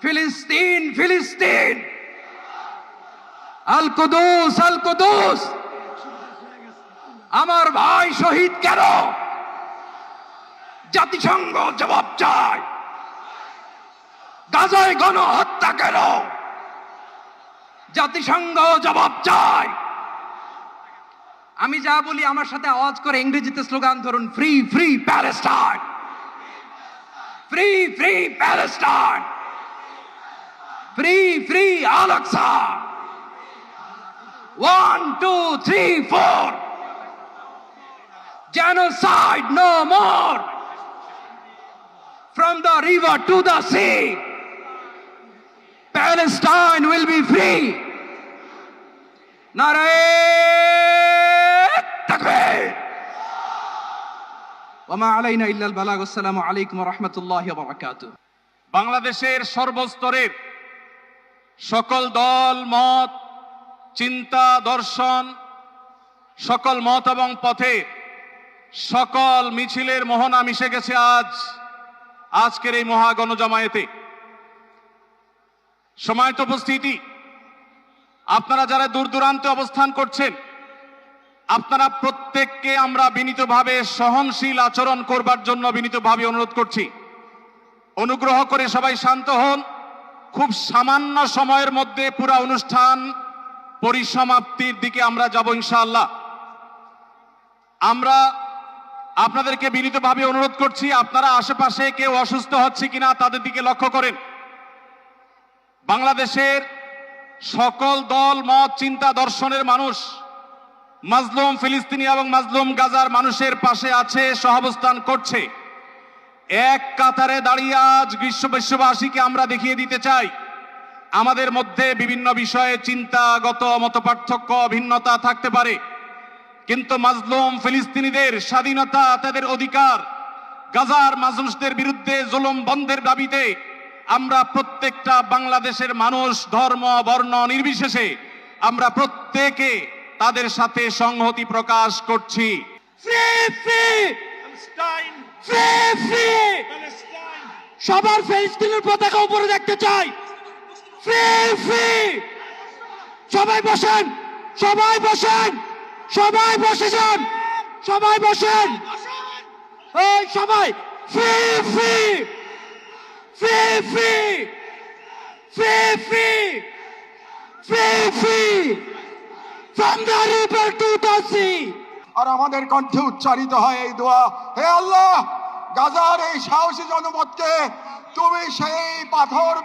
ফিলিস্তিন ফিলিস্তিন, আল কুদুস আল কুদুস। আমার ভাই শহীদ কেন? জাতিসংঘ জবাব চায়। গাজায় গণহত্যা কেন? জাতিসংঘ জবাব চায়। আমি যা বলি আমার সাথে আওয়াজ করে ইংরেজিতে স্লোগান ধরুন, free free Palestine, free free Palestine, free free Al Aqsa. 1 2 3 4, genocide no more, from the river to the sea, Palestine will be free. নারায়ে তাকবীর। ওয়া মা আলাইনা ইল্লা আল বালাগ। আসসালামু আলাইকুম ওয়া রাহমাতুল্লাহি ওয়া বারাকাতুহু। বাংলাদেশের সর্বস্তরের সকল দল মত, চিন্তা, দর্শন, সকল মত এবং পথে সকল মিছিলের মোহনা মিশে গেছে আজকের এই মহা গণজামায়াতে। সময়ত উপস্থিতি, আপনারা যারা দূর দূরান্তে অবস্থান করছেন, আপনারা প্রত্যেককে আমরা বিনীতভাবে সহনশীল আচরণ করবার জন্য বিনীতভাবে অনুরোধ করছি। অনুগ্রহ করে সবাই শান্ত হন। খুব সামান্য সময়ের মধ্যে পুরো অনুষ্ঠান পরিসমাপ্তির দিকে আমরা যাব ইনশাআল্লাহ। আমরা আপনাদেরকে বিনীতভাবে অনুরোধ করছি, আপনারা আশেপাশে কেউ অসুস্থ হচ্ছে কিনা তাদের দিকে লক্ষ্য করেন। বাংলাদেশের সকল দল মত, চিন্তা, দর্শনের মানুষ মাজলুম ফিলিস্তিনি এবং মাজলুম গাজার মানুষের পাশে আছে, সহাবস্থান করছে। এক কাতারে দাঁড়িয়ে আজ বিশ্ববাসীকে আমরা দেখিয়ে দিতে চাই, আমাদের মধ্যে বিভিন্ন বিষয়ে চিন্তাগত মতপার্থক্য, ভিন্নতা থাকতে পারে, কিন্তু মাজলুম ফিলিস্তিনিদের স্বাধীনতা, তাদের অধিকার, গাজার মানুষদের বিরুদ্ধে জুলুম বন্ধের দাবিতে আমরা প্রত্যেকটা বাংলাদেশের মানুষ ধর্ম বর্ণ নির্বিশেষে আমরা প্রত্যেকে তাদের সাথে সংহতি প্রকাশ করছি। সবার ফিলিস্তিনের পতাকা উপরে দেখতে চাই। Free free. সবাই বসেন, সবাই বসেন, সবাই বসে যান, সবাই বসেন, এই সবাই। Free free free free free free free free, from the river to the sea. আর আমাদের কণ্ঠে উচ্চারিত হয় এই দোয়া, হে আল্লাহ, গাজার এই সাহসী জনপদকে তুমি সেই পাথর